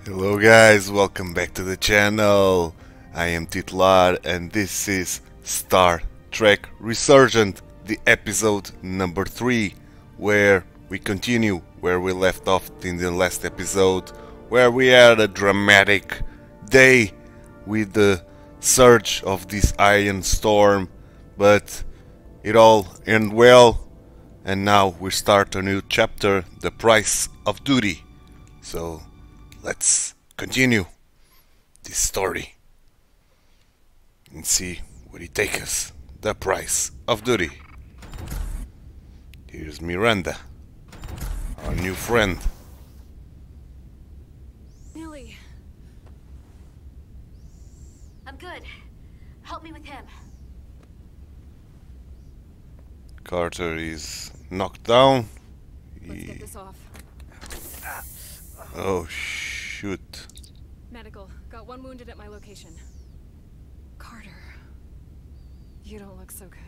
Hello guys, welcome back to the channel. I am titular and this is Star Trek Resurgent, the episode number 3, where we continue where we left off in the last episode, where we had a dramatic day with the surge of this iron storm, but it all ended well, and now we start a new chapter, the price of duty. So let's continue this story and see where it takes us. The price of duty. Here's Miranda, our new friend. Billy. I'm good. Help me with him. Carter is knocked down. Let's get this off. Oh shoot. Medical. Got one wounded at my location. Carter. You don't look so good.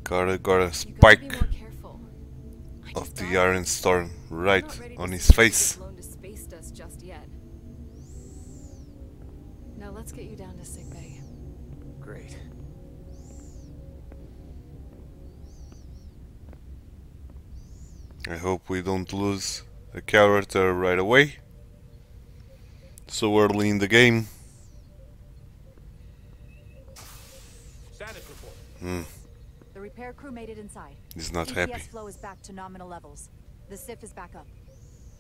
Carter got a spike of the iron storm right on his face. Blown to space dust just yet. Now let's get you down to sickbay. Great. I hope we don't lose a character right away, so early in the game. Status report. The repair crew made it inside. He's not GPS happy. flow is back to nominal levels. The SIF is back up.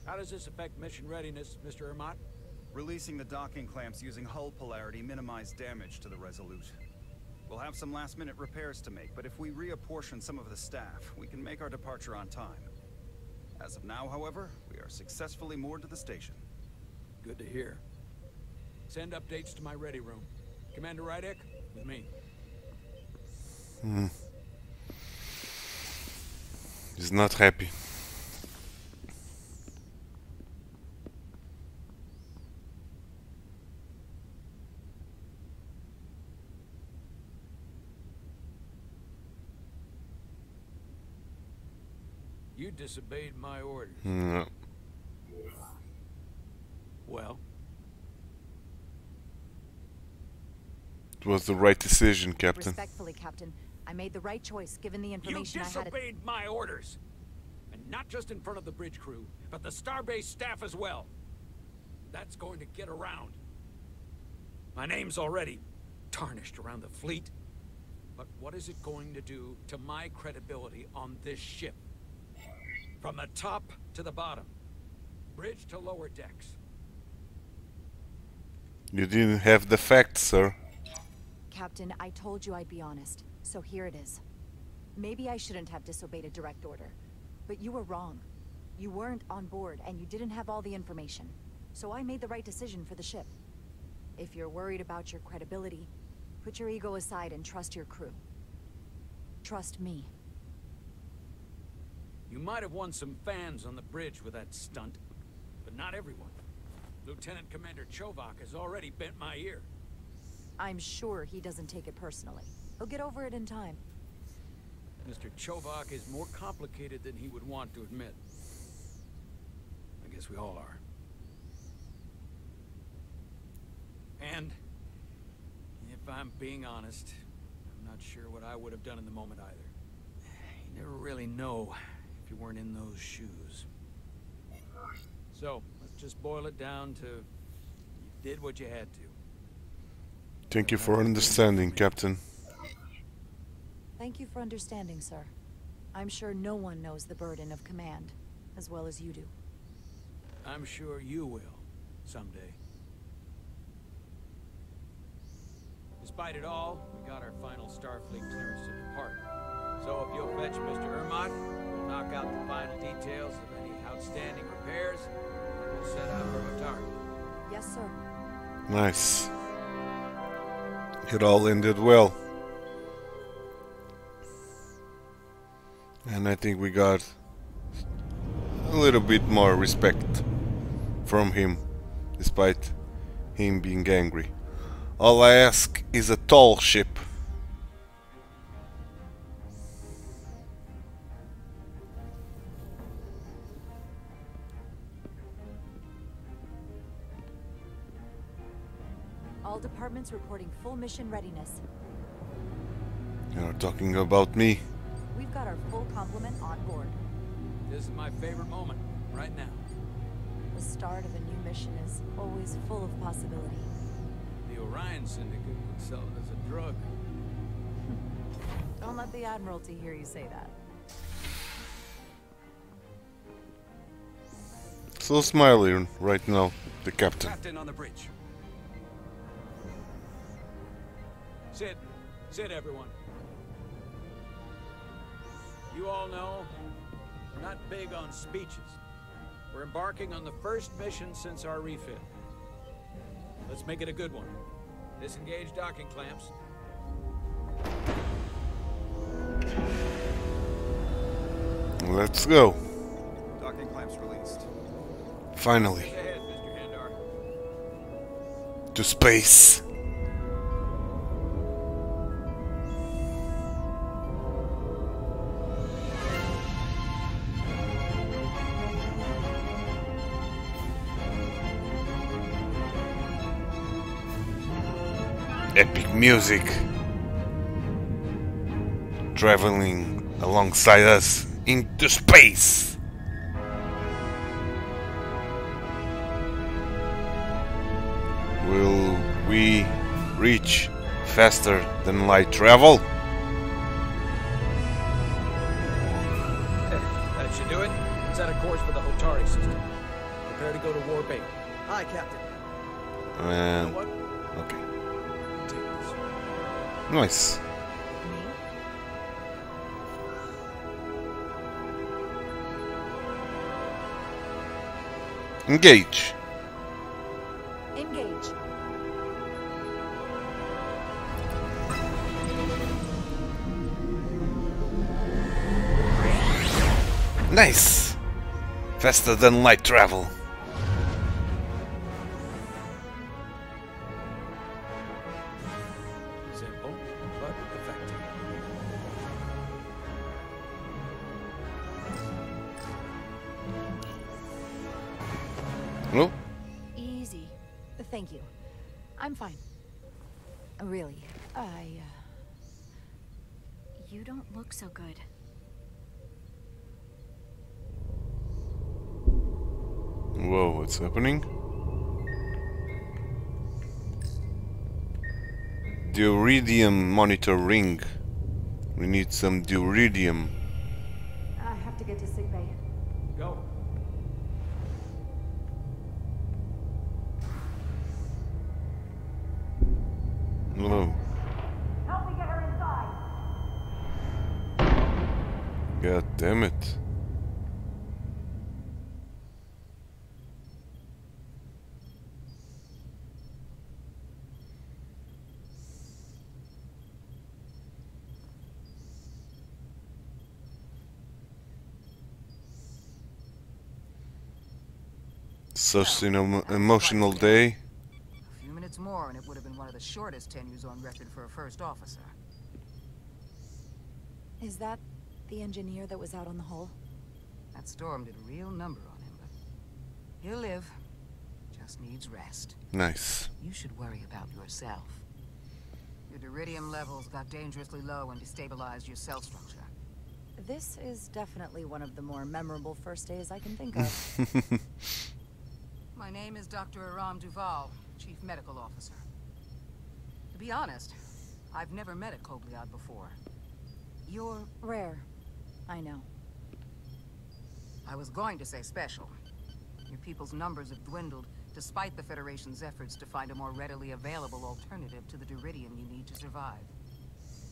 How does this affect mission readiness, Mr. Ermot? Releasing the docking clamps using hull polarity minimized damage to the Resolute. We'll have some last-minute repairs to make, but if we reapportion some of the staff, we can make our departure on time. As of now, however, we are successfully moored to the station. Good to hear. Send updates to my ready room. Commander Rydek, with me. He's not happy. You disobeyed my orders. No. Well, It was the right decision, Captain. Respectfully, Captain, I made the right choice given the you information I had. disobeyed my orders. And not just in front of the bridge crew, but the Starbase staff as well. That's going to get around. My name's already tarnished around the fleet. But what is it going to do to my credibility on this ship? From the top to the bottom. Bridge to lower decks. You didn't have the facts, sir. Captain, I told you I'd be honest, so here it is. Maybe I shouldn't have disobeyed a direct order, but you were wrong. You weren't on board, and you didn't have all the information. So I made the right decision for the ship. If you're worried about your credibility, put your ego aside and trust your crew. Trust me. You might have won some fans on the bridge with that stunt, but not everyone. Lieutenant Commander Chovak has already bent my ear. I'm sure he doesn't take it personally. He'll get over it in time. Mr. Chovak is more complicated than he would want to admit. I guess we all are. And, if I'm being honest, I'm not sure what I would have done in the moment either. You never really know if you weren't in those shoes. So, let's just boil it down to you did what you had to. Thank you for understanding, Captain. Thank you for understanding, sir. I'm sure no one knows the burden of command as well as you do. I'm sure you will, someday. Despite it all, we got our final Starfleet clearance to depart. So if you'll fetch Mr. Ermot, we'll knock out the final details of any outstanding repairs, and we'll set out for Matar. Yes, sir. Nice. It all ended well. And I think we got a little bit more respect from him, despite him being angry. All I ask is a tall ship. All departments reporting full mission readiness. You're talking about me. We've got our full complement on board. This is my favorite moment, right now. The start of a new mission is always full of possibility. The Orion Syndicate would sell it as a drug. Don't let the Admiralty hear you say that. So smiling right now, the captain. Captain on the bridge. Sit. Sit, everyone. You all know, we're not big on speeches. We're embarking on the first mission since our refit. Let's make it a good one. Disengage docking clamps. Let's go. Docking clamps released. Finally. Ahead, Mr. Handar. To space. Epic music traveling alongside us into space. Will we reach faster than light travel? That should do it. Set a course for the Hotari system. Prepare to go to Warp 8. Hi, Captain. And What? okay, Take this. nice. Engage. Engage. Nice. Faster than light travel. Simple, but effective. No? Easy. Thank you. I'm fine. Really, You don't look so good. Whoa, what's happening? Iridium monitor ring. We need some iridium. I have to get to sickbay. Go. No. Help me get her inside. God damn it. Such an emotional day. A few minutes more, and it would have been one of the shortest tenures on record for a first officer. Is that the engineer that was out on the hull? That storm did a real number on him, but he'll live. Just needs rest. Nice. You should worry about yourself. Your iridium levels got dangerously low and destabilized your cell structure. This is definitely one of the more memorable first days I can think of. My name is Dr. Aram Duval, Chief Medical Officer. To be honest, I've never met a Kobliad before. You're... Rare. I know. I was going to say special. Your people's numbers have dwindled, despite the Federation's efforts to find a more readily available alternative to the Duridium you need to survive.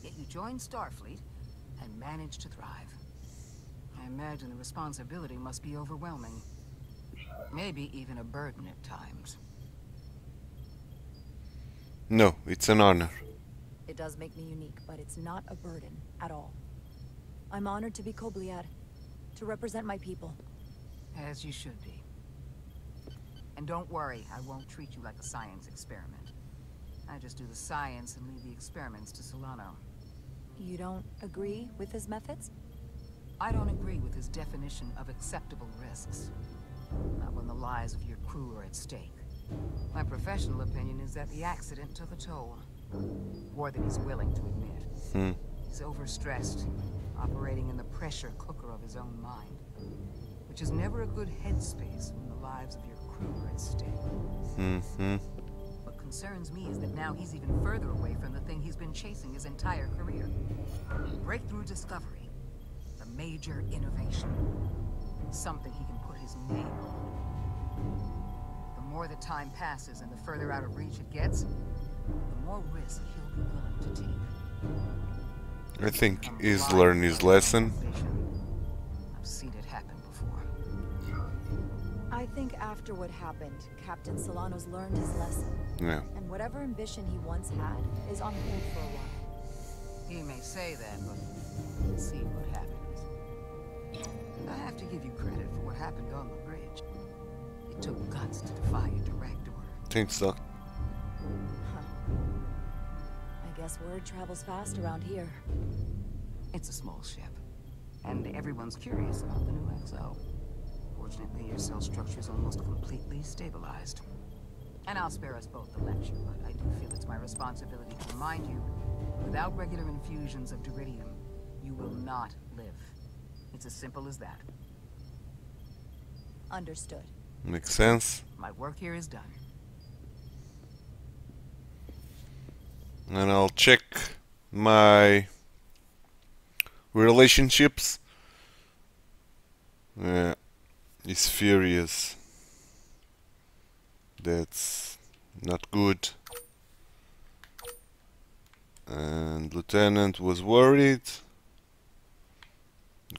Yet you joined Starfleet, and managed to thrive. I imagine the responsibility must be overwhelming. Maybe even a burden at times. No, it's an honor. It does make me unique, but it's not a burden at all. I'm honored to be Kobliad, to represent my people. As you should be. And don't worry, I won't treat you like a science experiment. I just do the science and leave the experiments to Solano. You don't agree with his methods? I don't agree with his definition of acceptable risks. Not when the lives of your crew are at stake. My professional opinion is that the accident took a toll. More than he's willing to admit. He's overstressed, operating in the pressure cooker of his own mind. Which is never a good headspace when the lives of your crew are at stake. What concerns me is that now he's even further away from the thing he's been chasing his entire career. Breakthrough discovery. A major innovation. Something he can put his name on. The more the time passes and the further out of reach it gets, the more risk he'll be willing to take. I think he's learned his lesson. I've seen it happen before. I think after what happened, Captain Solano's learned his lesson. Yeah. And whatever ambition he once had is on hold for a while. He may say that, but we'll see what happens. I have to give you credit for what happened on the bridge. It took guts to defy a direct order. Thanks, Doc. I guess word travels fast around here. It's a small ship, and everyone's curious about the new XO. Fortunately, your cell structure is almost completely stabilized. And I'll spare us both the lecture, but I do feel it's my responsibility to remind you, without regular infusions of Duridium, you will not live. It's as simple as that. Understood. Makes sense. My work here is done. And I'll check my relationships. Yeah, he's furious. That's not good. And Lieutenant was worried.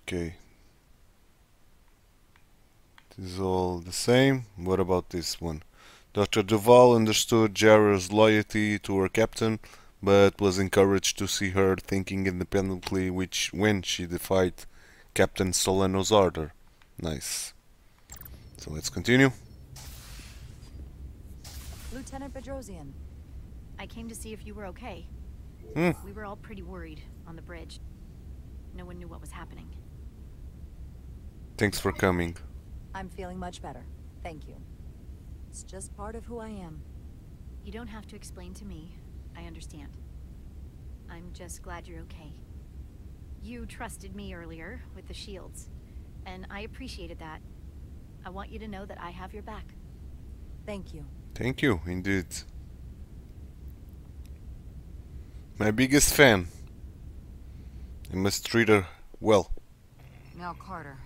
Okay. This is all the same. What about this one? Dr. Duval understood Jara's loyalty to her captain, but was encouraged to see her thinking independently when she defied Captain Solano's order. Nice. So let's continue. Lieutenant Bedrosian. I came to see if you were okay. We were all pretty worried on the bridge. No one knew what was happening. Thanks for coming. I'm feeling much better. Thank you. It's just part of who I am. You don't have to explain to me. I understand. I'm just glad you're okay. You trusted me earlier with the shields, and I appreciated that. I want you to know that I have your back. Thank you. Thank you, indeed. My biggest fan. I must treat her well. Now, Carter,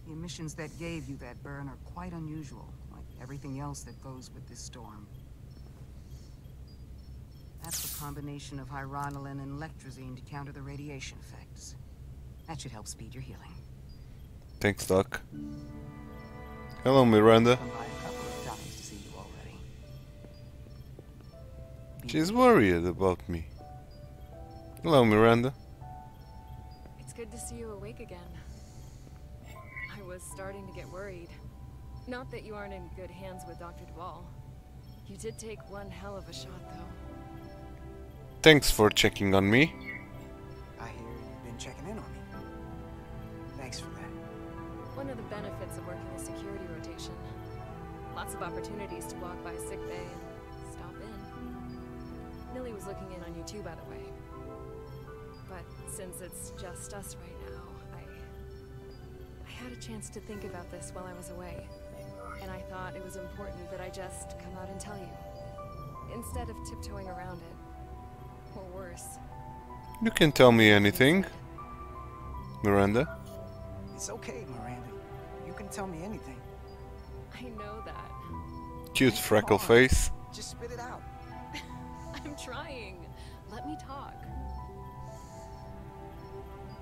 the emissions that gave you that burn are quite unusual, like everything else that goes with this storm. That's a combination of hyronolin and lectrazine to counter the radiation effects. That should help speed your healing. Thanks, Doc. Hello, Miranda. Come by a couple of times to see you already. She's worried about me. Hello, Miranda. It's good to see you awake again. I was starting to get worried. Not that you aren't in good hands with Dr. Duval. You did take one hell of a shot, though. Thanks for checking on me. I hear you've been checking in on me. Thanks for that. One of the benefits of working the security rotation. Lots of opportunities to walk by sick bay and stop in. Millie was looking in on you too, by the way. But since it's just us right now, I had a chance to think about this while I was away. And I thought it was important that I just come out and tell you. Instead of tiptoeing around it. Or worse. You can tell me anything, Miranda. It's okay, Miranda. You can tell me anything. I know that. Cute freckle face. Just spit it out. I'm trying. Let me talk.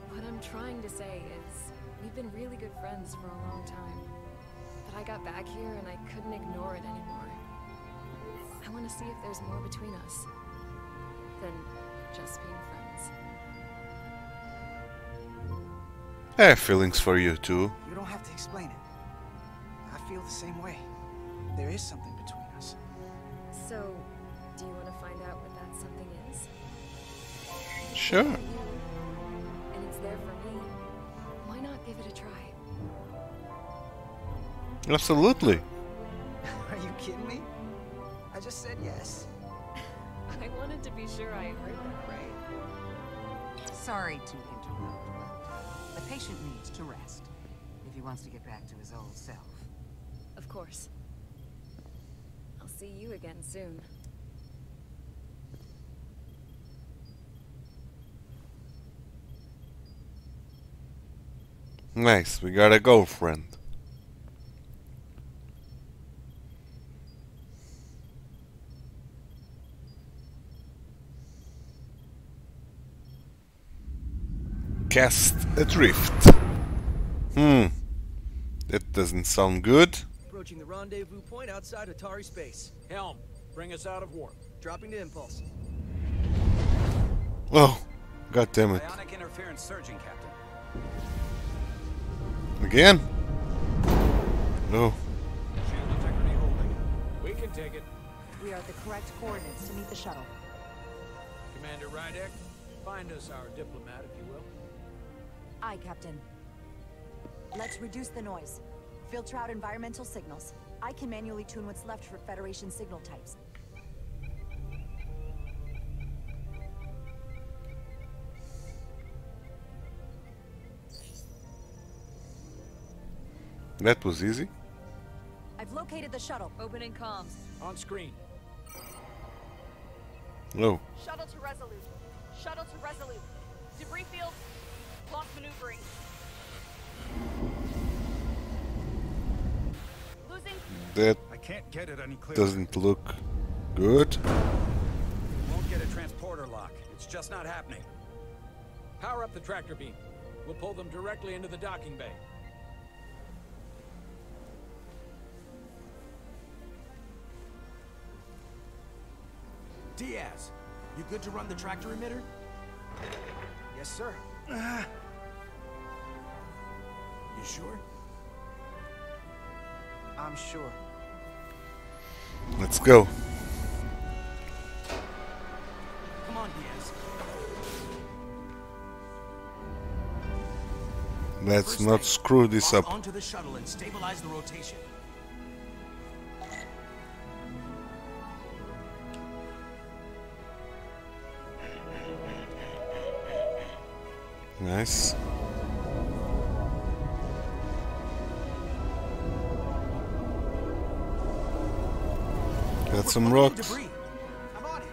What I'm trying to say is, we've been really good friends for a long time. But I got back here and I couldn't ignore it anymore. I want to see if there's more between us than just being friends. I have feelings for you too. You don't have to explain it. I feel the same way. There is something between us. So, do you want to find out what that something is? Sure. And it's there for me. Why not give it a try? Absolutely. Are you kidding me? said yes. I wanted to be sure I heard that right. Sorry to interrupt, but the patient needs to rest if he wants to get back to his old self. Of course. I'll see you again soon. Nice, we got a girlfriend. Cast adrift. That doesn't sound good. Approaching the rendezvous point outside Atari space. Helm, bring us out of warp. Dropping to impulse. Oh, god damn it. Ionic interference surging, Captain. Again? No. Shield integrity holding. We can take it. We are at the correct coordinates to meet the shuttle. Commander Rydek, find us our diplomat, if you will. Aye, Captain. Let's reduce the noise. Filter out environmental signals. I can manually tune what's left for Federation signal types. That was easy. I've located the shuttle. Opening comms. On screen. Oh, Shuttle to Resolute. Shuttle to Resolute. Debris field. Lock maneuvering. Losing. that I can't get it any clearer. doesn't look good. Won't get a transporter lock. It's just not happening. Power up the tractor beam. We'll pull them directly into the docking bay. Diaz, you good to run the tractor emitter? Yes, sir. You sure? I'm sure. Let's go. Come on, Diaz. Let's First not thing, screw this lock up. onto the shuttle and stabilize the rotation. Nice. Got some Look at the rocks. debris. I'm on it.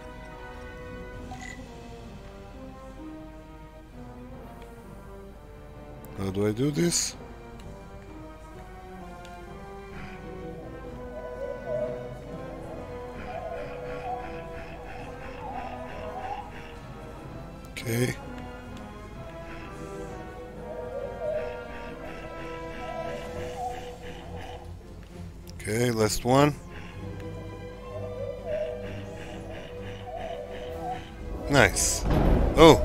How do I do this? Okay. Okay, last one. Nice. Oh.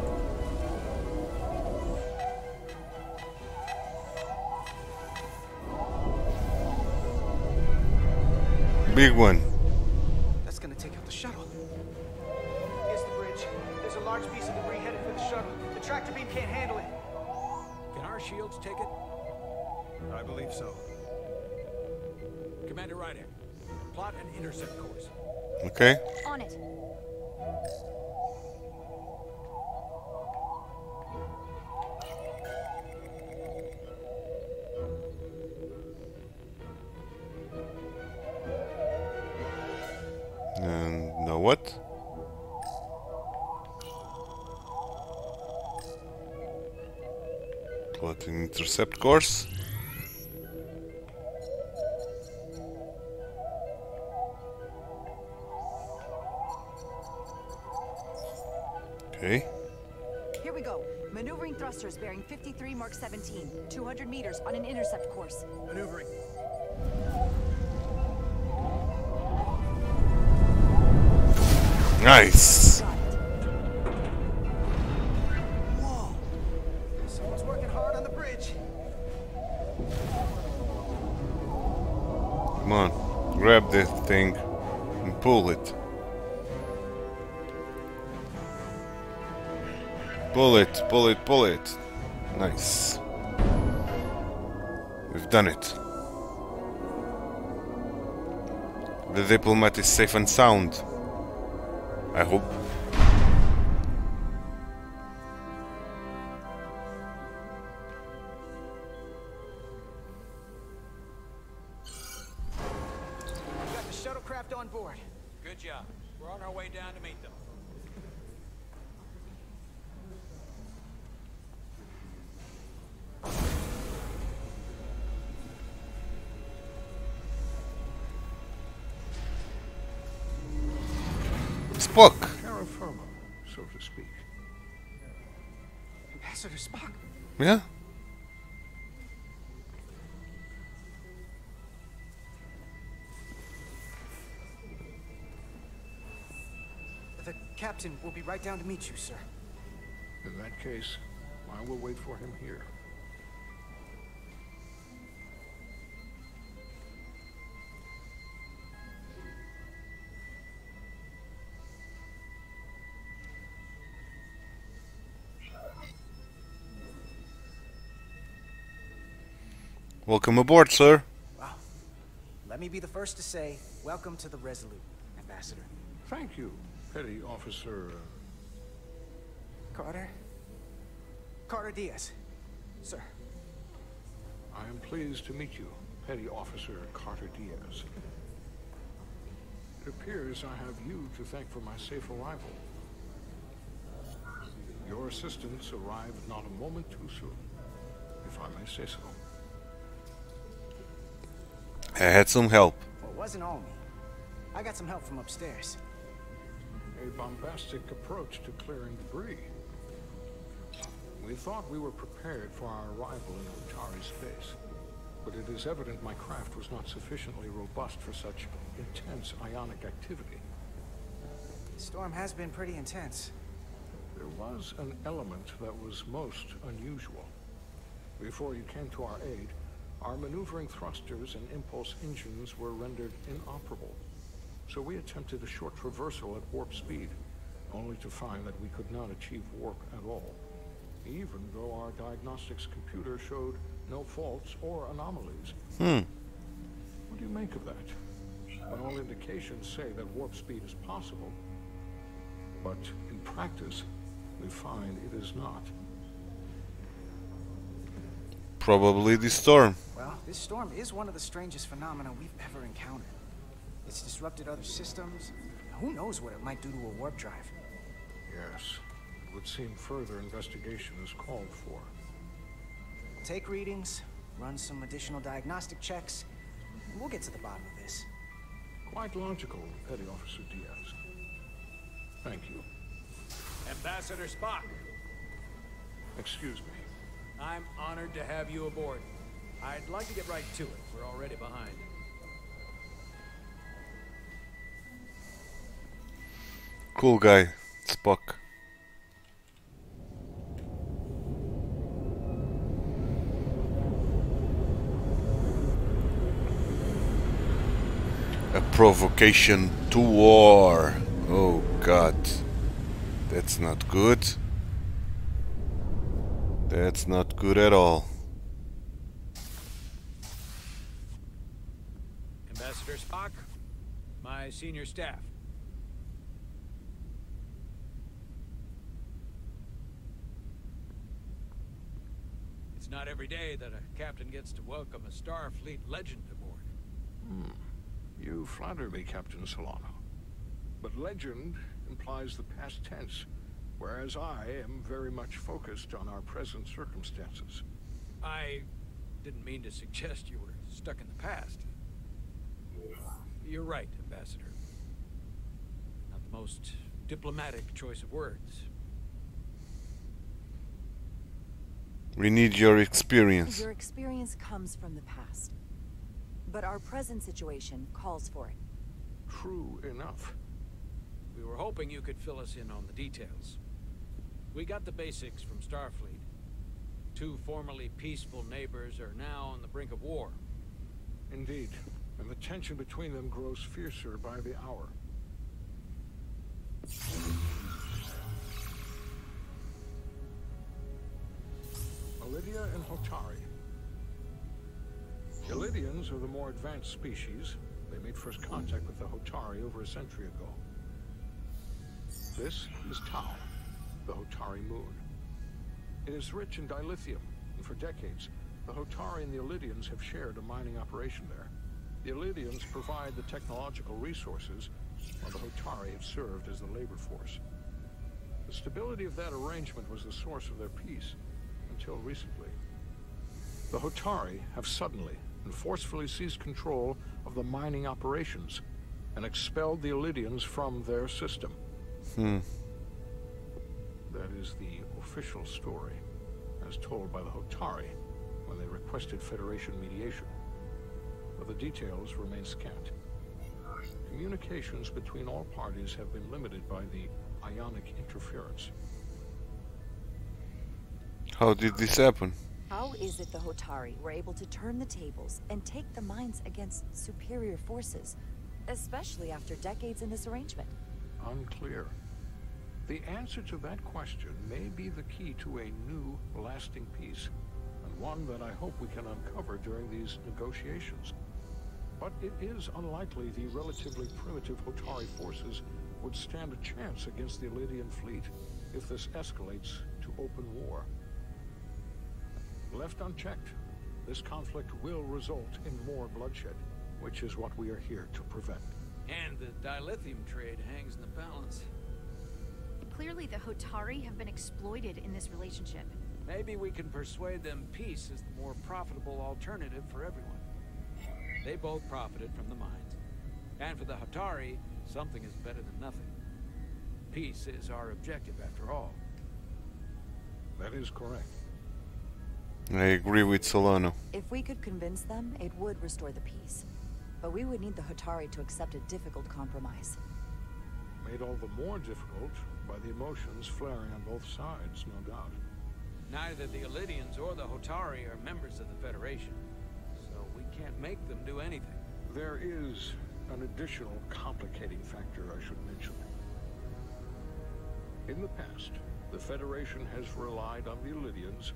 Big one. That's gonna take out the shuttle. Here's the bridge. There's a large piece of debris headed for the shuttle. The tractor beam can't handle it. Can our shields take it? I believe so. Commander Rydek, plot an intercept course. Okay. On it. And now what? Plot an intercept course. Okay. Here we go. Maneuvering thrusters bearing 53 Mark 17. 200 meters on an intercept course. Maneuvering. Nice. Whoa. Someone's working hard on the bridge. Come on. Grab that thing and pull it. Pull it, pull it, pull it. Nice. We've done it. the diplomat is safe and sound. I hope. We got the shuttlecraft on board. Good job. We're on our way down to meet them. Spock! Terra firma, so to speak. Ambassador Spock. Yeah? The captain will be right down to meet you, sir. In that case, I will wait for him here. Welcome aboard, sir. Well, let me be the first to say, welcome to the Resolute, Ambassador. Thank you, Petty Officer. Carter Diaz, sir. I am pleased to meet you, Petty Officer Carter Diaz. It appears I have you to thank for my safe arrival. Your assistance arrived not a moment too soon, if I may say so. I had some help. Well, it wasn't all me. I got some help from upstairs. A bombastic approach to clearing debris. We thought we were prepared for our arrival in Otari space, but it is evident my craft was not sufficiently robust for such intense ionic activity. The storm has been pretty intense. There was an element that was most unusual. Before you came to our aid, our maneuvering thrusters and impulse engines were rendered inoperable. So we attempted a short traversal at warp speed, only to find that we could not achieve warp at all, even though our diagnostics computer showed no faults or anomalies. What do you make of that? When all indications say that warp speed is possible, but in practice, we find it is not. Probably the storm. Well, this storm is one of the strangest phenomena we've ever encountered. It's disrupted other systems. Who knows what it might do to a warp drive? Yes, it would seem further investigation is called for. We'll take readings, run some additional diagnostic checks, and we'll get to the bottom of this. Quite logical, Petty Officer Diaz. Thank you. Ambassador Spock, Excuse me. I'm honored to have you aboard. I'd like to get right to it. We're already behind. Cool guy, Spock. A provocation to war. Oh god. That's not good. That's not good at all. Ambassador Spock, my senior staff. It's not every day that a captain gets to welcome a Starfleet legend aboard. You flatter me, Captain Solano. But legend implies the past tense, whereas I am very much focused on our present circumstances. I didn't mean to suggest you were stuck in the past. You're right, Ambassador. Not the most diplomatic choice of words. We need your experience. Your experience comes from the past. But our present situation calls for it. True enough. We were hoping you could fill us in on the details. We got the basics from Starfleet. Two formerly peaceful neighbors are now on the brink of war. Indeed. And the tension between them grows fiercer by the hour. Lydia and Hotari. Illydians are the more advanced species, They made first contact with the Hotari over a century ago. This is Tau, the Hotari moon. It is rich in dilithium, and for decades, the Hotari and the Illidians have shared a mining operation there. The Illidians provide the technological resources, while the Hotari have served as the labor force. The stability of that arrangement was the source of their peace, until recently. The Hotari have suddenly and forcefully seized control of the mining operations and expelled the Illidians from their system. That is the official story, as told by the Hotari when they requested Federation mediation. But the details remain scant. Communications between all parties have been limited by the ionic interference. How did this happen? How is it the Hotari were able to turn the tables and take the mines against superior forces, especially after decades in this arrangement? Unclear. The answer to that question may be the key to a new, lasting peace, and one that I hope we can uncover during these negotiations. But it is unlikely the relatively primitive Hotari forces would stand a chance against the Illidian fleet if this escalates to open war. Left unchecked, this conflict will result in more bloodshed, which is what we are here to prevent. And the dilithium trade hangs in the balance. Clearly, the Hotari have been exploited in this relationship. Maybe we can persuade them peace is the more profitable alternative for everyone. They both profited from the mines. And for the Hotari, something is better than nothing. Peace is our objective, after all. That is correct. I agree with Solano. If we could convince them, it would restore the peace. But we would need the Hotari to accept a difficult compromise. Made all the more difficult by the emotions flaring on both sides, no doubt. Neither the Illidians or the Hotari are members of the Federation, so we can't make them do anything. There is an additional complicating factor I should mention. In the past, the Federation has relied on the Illidians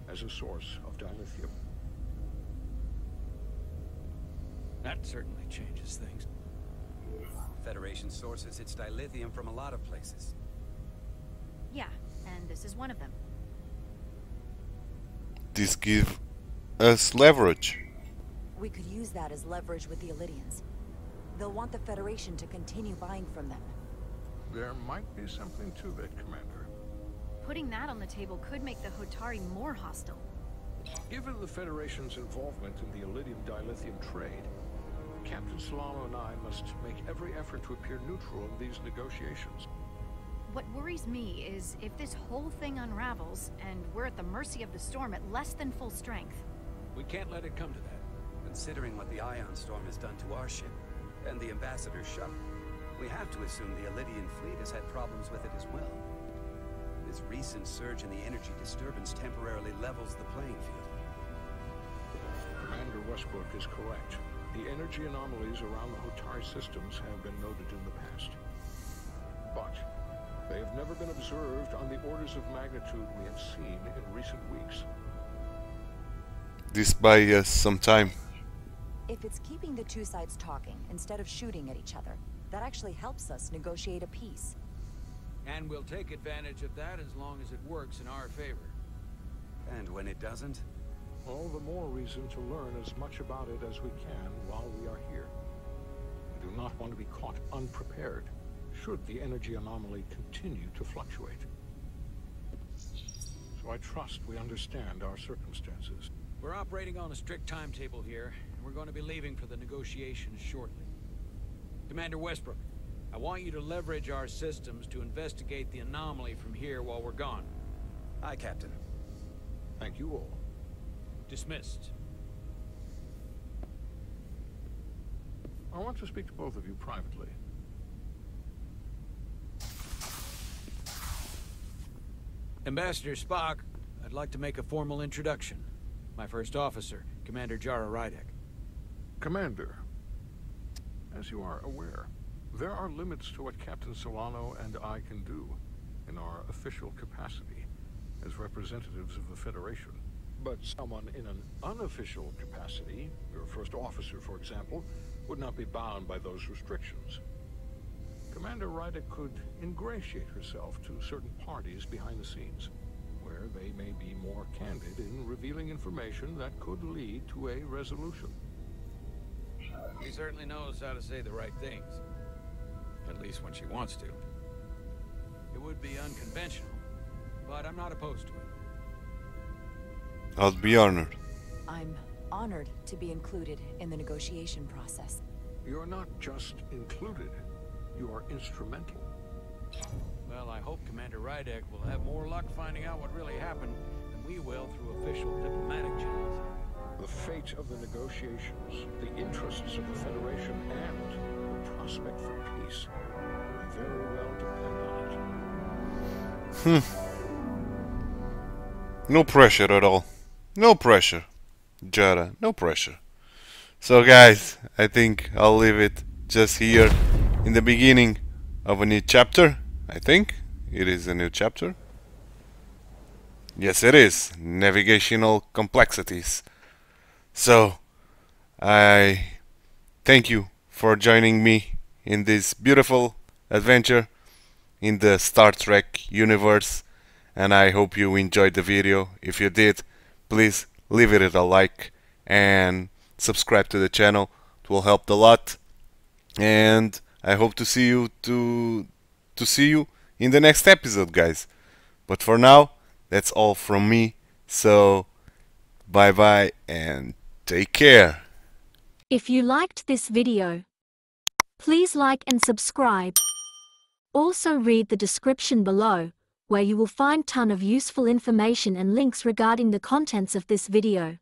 as a source of dilithium. That certainly changes things. Federation sources its dilithium from a lot of places. Yeah, and this is one of them. This gives us leverage. We could use that as leverage with the Illidians. They'll want the Federation to continue buying from them. There might be something to that, Commander. Putting that on the table could make the Hotari more hostile. Given the Federation's involvement in the Illidium dilithium trade, Captain Solano and I must make every effort to appear neutral in these negotiations. What worries me is if this whole thing unravels, and we're at the mercy of the storm at less than full strength. We can't let it come to that. Considering what the Ion Storm has done to our ship, and the Ambassador's shuttle, we have to assume the Illidian fleet has had problems with it as well. This recent surge in the energy disturbance temporarily levels the playing field. Commander Westbrook is correct. The energy anomalies around the Hotari systems have been noted in the past. But they have never been observed on the orders of magnitude we have seen in recent weeks. This buys us some time. If it's keeping the two sides talking instead of shooting at each other, that actually helps us negotiate a peace. And we'll take advantage of that as long as it works in our favor. And when it doesn't? All the more reason to learn as much about it as we can while we are here. We do not want to be caught unprepared, should the energy anomaly continue to fluctuate. So I trust we understand our circumstances. We're operating on a strict timetable here, and we're going to be leaving for the negotiations shortly. Commander Westbrook, I want you to leverage our systems to investigate the anomaly from here while we're gone. Aye, Captain. Thank you all. Dismissed. I want to speak to both of you privately. Ambassador Spock, I'd like to make a formal introduction. My first officer, Commander Jara Rydek. Commander, as you are aware, there are limits to what Captain Solano and I can do in our official capacity as representatives of the Federation. But someone in an unofficial capacity, your first officer for example, would not be bound by those restrictions. Commander Ryder could ingratiate herself to certain parties behind the scenes, where they may be more candid in revealing information that could lead to a resolution. She certainly knows how to say the right things. At least when she wants to. It would be unconventional, but I'm not opposed to it. I'll be honored. I'm honored to be included in the negotiation process. You're not just included, you are instrumental. Well, I hope Commander Rydek will have more luck finding out what really happened than we will through official diplomatic channels. The fate of the negotiations, the interests of the Federation, and the prospect for peace will very well depend on it. No pressure at all. No pressure. Jara, no pressure. So guys, I think I'll leave it just here in the beginning of a new chapter. I think it is a new chapter. Yes, it is. Navigational complexities. So, I thank you for joining me in this beautiful adventure in the Star Trek universe, and I hope you enjoyed the video. If you did, please leave it a like and subscribe to the channel. It will help a lot, and I hope to see you in the next episode, guys. But for now, that's all from me. So bye bye and take care. If you liked this video, please like and subscribe. Also read the description below, where you will find ton of useful information and links regarding the contents of this video.